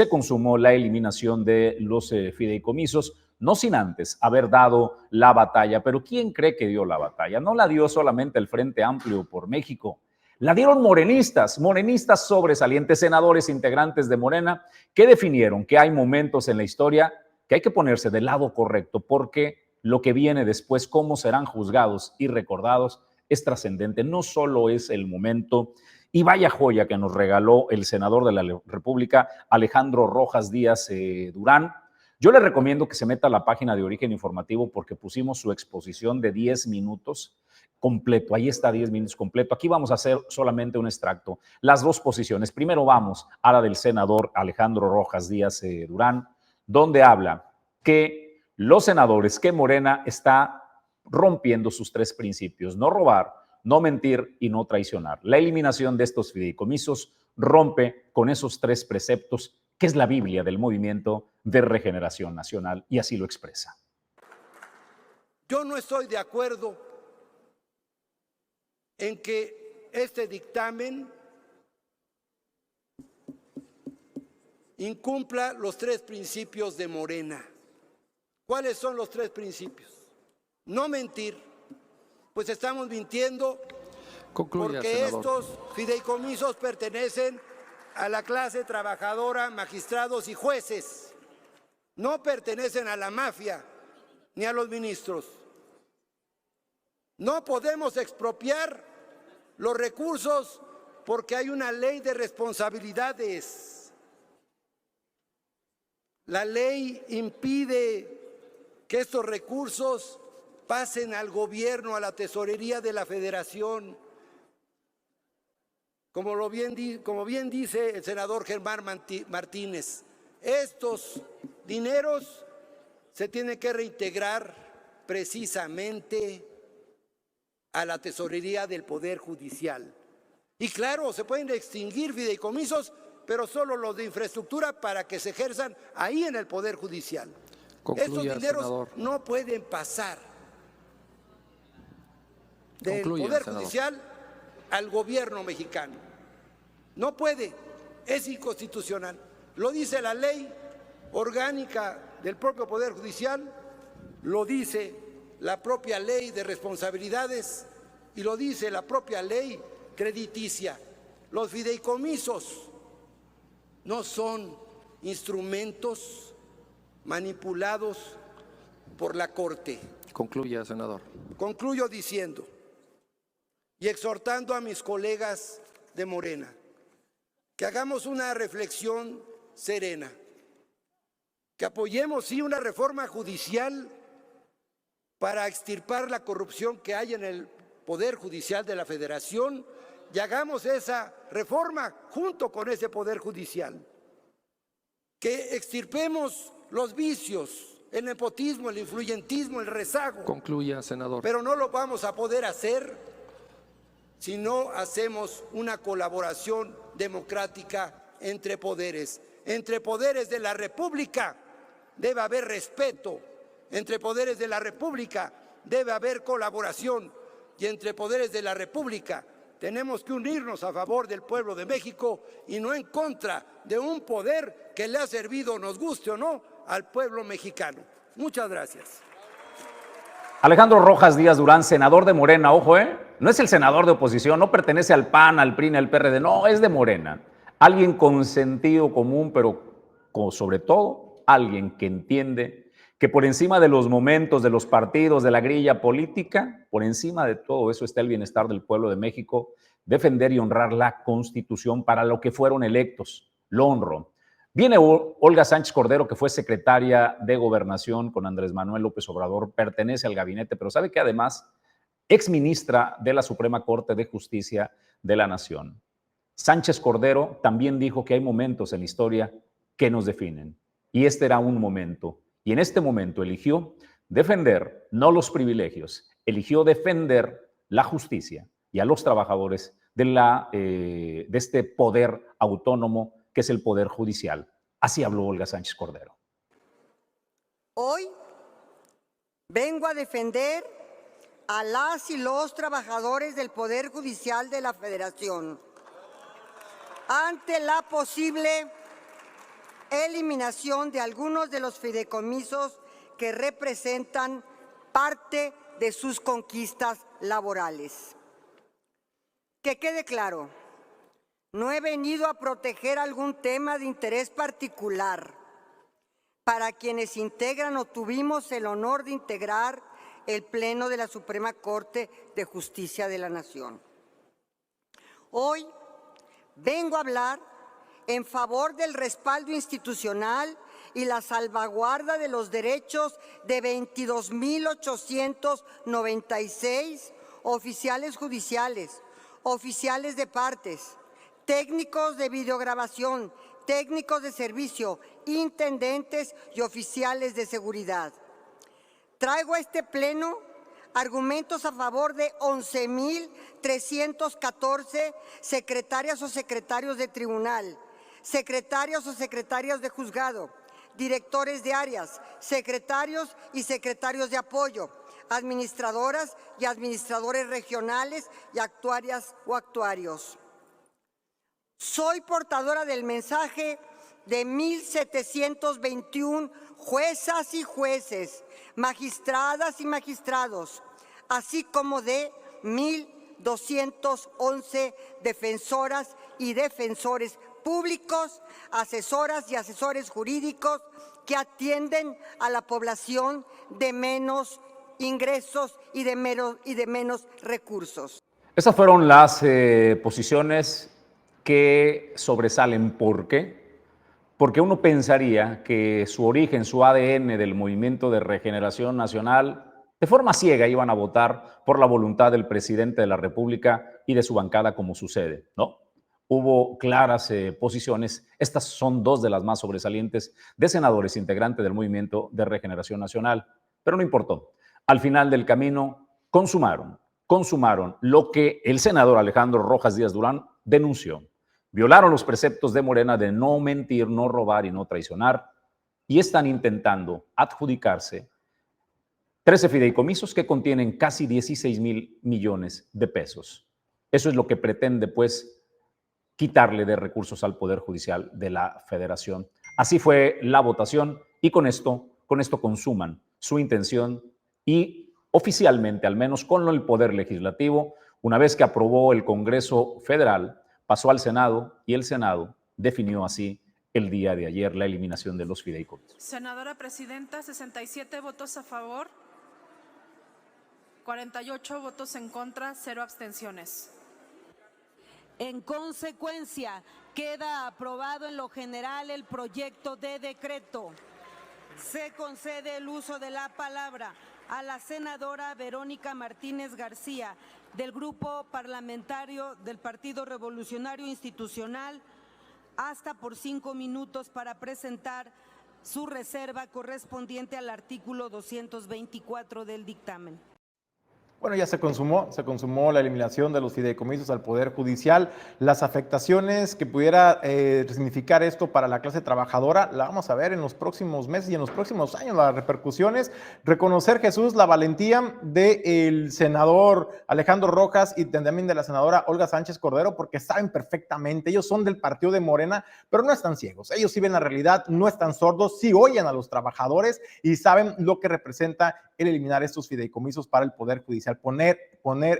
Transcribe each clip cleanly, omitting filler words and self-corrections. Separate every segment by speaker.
Speaker 1: se consumó la eliminación de los fideicomisos, no sin antes haber dado la batalla. Pero ¿quién cree que dio la batalla? No la dio solamente el Frente Amplio por México, la dieron morenistas sobresalientes, senadores integrantes de Morena, que definieron que hay momentos en la historia que hay que ponerse del lado correcto, porque lo que viene después, cómo serán juzgados y recordados, es trascendente. No solo es el momento. Y vaya joya que nos regaló el senador de la República, Alejandro Rojas Díaz Durán. Yo le recomiendo que se meta a la página de Origen Informativo porque pusimos su exposición de 10 minutos completo. Ahí está 10 minutos completo. Aquí vamos a hacer solamente un extracto. Las dos posiciones. Primero vamos a la del senador Alejandro Rojas Díaz Durán, donde habla que los senadores, que Morena está rompiendo sus tres principios: no robar, no mentir y no traicionar. La eliminación de estos fideicomisos rompe con esos tres preceptos, que es la Biblia del Movimiento de Regeneración Nacional, y así lo expresa.
Speaker 2: Yo no estoy de acuerdo en que este dictamen incumpla los tres principios de Morena. ¿Cuáles son los tres principios? No mentir, pues estamos mintiendo.
Speaker 3: Concluya,
Speaker 2: porque
Speaker 3: senador.
Speaker 2: estos fideicomisos pertenecen a la clase trabajadora, magistrados y jueces. No pertenecen a la mafia ni a los ministros. No podemos expropiar los recursos porque hay una ley de responsabilidades. La ley impide que estos recursos pasen al gobierno, a la tesorería de la Federación. Como bien dice el senador Germán Martínez, estos dineros se tienen que reintegrar precisamente a la tesorería del Poder Judicial. Y claro, se pueden extinguir fideicomisos, pero solo los de infraestructura para que se ejerzan ahí en el Poder Judicial.
Speaker 3: Concluya,
Speaker 2: estos dineros,
Speaker 3: senador,
Speaker 2: no pueden pasar del
Speaker 3: Concluya,
Speaker 2: Poder
Speaker 3: senador.
Speaker 2: Judicial al gobierno mexicano. No puede, es inconstitucional. Lo dice la ley orgánica del propio Poder Judicial, lo dice la propia ley de responsabilidades y lo dice la propia ley crediticia. Los fideicomisos no son instrumentos manipulados por la Corte.
Speaker 3: Concluya, senador.
Speaker 2: Concluyo diciendo y exhortando a mis colegas de Morena que hagamos una reflexión serena, que apoyemos sí una reforma judicial para extirpar la corrupción que hay en el Poder Judicial de la Federación, y hagamos esa reforma junto con ese Poder Judicial, que extirpemos los vicios, el nepotismo, el influyentismo, el rezago.
Speaker 3: Concluya, senador.
Speaker 2: Pero no lo vamos a poder hacer si no hacemos una colaboración democrática entre poderes de la República. Debe haber respeto, entre poderes de la República debe haber colaboración, y entre poderes de la República tenemos que unirnos a favor del pueblo de México y no en contra de un poder que le ha servido, nos guste o no, al pueblo mexicano. Muchas gracias.
Speaker 1: Alejandro Rojas Díaz Durán, senador de Morena, ojo, no es el senador de oposición, no pertenece al PAN, al PRI, al PRD, no, es de Morena. Alguien con sentido común, pero sobre todo alguien que entiende que por encima de los momentos, de los partidos, de la grilla política, por encima de todo eso está el bienestar del pueblo de México, defender y honrar la Constitución para lo que fueron electos. Lo honro. Viene Olga Sánchez Cordero, que fue secretaria de Gobernación con Andrés Manuel López Obrador, pertenece al gabinete, pero sabe que además exministra de la Suprema Corte de Justicia de la Nación. Sánchez Cordero también dijo que hay momentos en la historia que nos definen, y este era un momento. Y en este momento eligió defender no los privilegios, eligió defender la justicia y a los trabajadores de este poder autónomo que es el Poder Judicial. Así habló Olga Sánchez Cordero.
Speaker 4: Hoy vengo a defender a las y los trabajadores del Poder Judicial de la Federación ante la posible eliminación de algunos de los fideicomisos que representan parte de sus conquistas laborales. Que quede claro, no he venido a proteger algún tema de interés particular para quienes integran o tuvimos el honor de integrar el Pleno de la Suprema Corte de Justicia de la Nación. Hoy vengo a hablar en favor del respaldo institucional y la salvaguarda de los derechos de 22.896 oficiales judiciales, oficiales de partes, técnicos de videograbación, técnicos de servicio, intendentes y oficiales de seguridad. Traigo a este pleno argumentos a favor de 11.314 secretarias o secretarios de tribunal, secretarios o secretarias de juzgado, directores de áreas, secretarios y secretarios de apoyo, administradoras y administradores regionales y actuarias o actuarios. Soy portadora del mensaje de 1.721 juezas y jueces, magistradas y magistrados, así como de 1.211 defensoras y defensores públicos, asesoras y asesores jurídicos que atienden a la población de menos ingresos y de menos recursos.
Speaker 1: Esas fueron las posiciones que sobresalen. ¿Por qué? Porque uno pensaría que su origen, su ADN del Movimiento de Regeneración Nacional, de forma ciega iban a votar por la voluntad del presidente de la República y de su bancada, como sucede, ¿no? Hubo claras posiciones. Estas son dos de las más sobresalientes de senadores integrantes del Movimiento de Regeneración Nacional, pero no importó. Al final del camino consumaron lo que el senador Alejandro Rojas Díaz Durán denunció. Violaron los preceptos de Morena de no mentir, no robar y no traicionar, y están intentando adjudicarse 13 fideicomisos que contienen casi 16,000 millones de pesos. Eso es lo que pretende, pues, quitarle de recursos al Poder Judicial de la Federación. Así fue la votación y con esto consuman su intención y oficialmente, al menos con el Poder Legislativo, una vez que aprobó el Congreso Federal, pasó al Senado y el Senado definió así el día de ayer la eliminación de los fideicomisos.
Speaker 5: Senadora Presidenta, 67 votos a favor, 48 votos en contra, 0 abstenciones.
Speaker 6: En consecuencia, queda aprobado en lo general el proyecto de decreto. Se concede el uso de la palabra a la senadora Verónica Martínez García, del Grupo Parlamentario del Partido Revolucionario Institucional, hasta por 5 minutos para presentar su reserva correspondiente al artículo 224 del dictamen.
Speaker 7: Bueno, ya se consumó la eliminación de los fideicomisos al Poder Judicial. Las afectaciones que pudiera significar esto para la clase trabajadora, la vamos a ver en los próximos meses y en los próximos años, las repercusiones. Reconocer, Jesús, la valentía del senador Alejandro Rojas y también de la senadora Olga Sánchez Cordero, porque saben perfectamente, ellos son del partido de Morena, pero no están ciegos. Ellos sí ven la realidad, no están sordos, sí oyen a los trabajadores y saben lo que representa el eliminar estos fideicomisos para el Poder Judicial, poner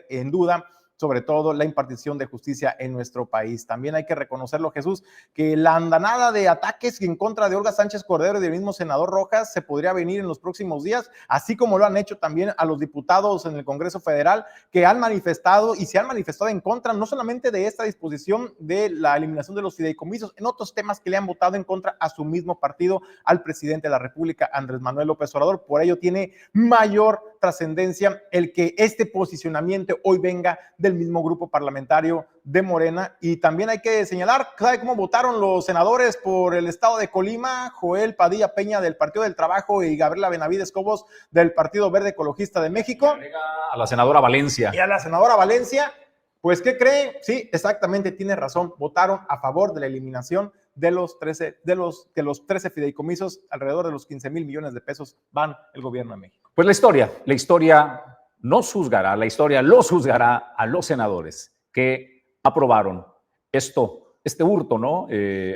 Speaker 7: en duda sobre todo la impartición de justicia en nuestro país. También hay que reconocerlo, Jesús, que la andanada de ataques en contra de Olga Sánchez Cordero y del mismo senador Rojas se podría venir en los próximos días, así como lo han hecho también a los diputados en el Congreso Federal que han manifestado y se han manifestado en contra no solamente de esta disposición de la eliminación de los fideicomisos, en otros temas que le han votado en contra a su mismo partido, al presidente de la República, Andrés Manuel López Obrador. Por ello tiene mayor trascendencia el que este posicionamiento hoy venga del mismo grupo parlamentario de Morena. Y también hay que señalar, ¿sabe cómo votaron los senadores por el estado de Colima? Joel Padilla Peña del Partido del Trabajo y Gabriela Benavides Cobos del Partido Verde Ecologista de México.
Speaker 1: A la senadora Valencia.
Speaker 7: Y a la senadora Valencia, pues, ¿qué cree? Sí, exactamente, tiene razón, votaron a favor de la eliminación de los 13 fideicomisos, alrededor de los 15,000 millones de pesos van el gobierno de México.
Speaker 1: Pues la historia nos juzgará, la historia los juzgará a los senadores que aprobaron esto este hurto, ¿no?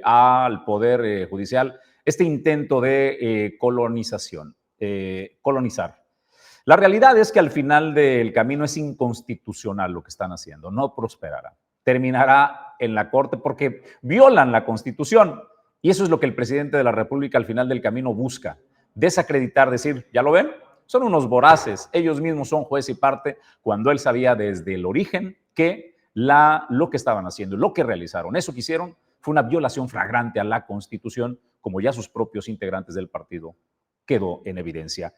Speaker 1: Al Poder Judicial, este intento de colonizar. La realidad es que al final del camino es inconstitucional lo que están haciendo, no prosperará. Terminará en la Corte porque violan la Constitución. Y eso es lo que el presidente de la República al final del camino busca, desacreditar, decir, ¿ya lo ven? Son unos voraces, ellos mismos son juez y parte, cuando él sabía desde el origen que lo que estaban haciendo, lo que realizaron, eso que hicieron fue una violación flagrante a la Constitución, como ya sus propios integrantes del partido quedó en evidencia.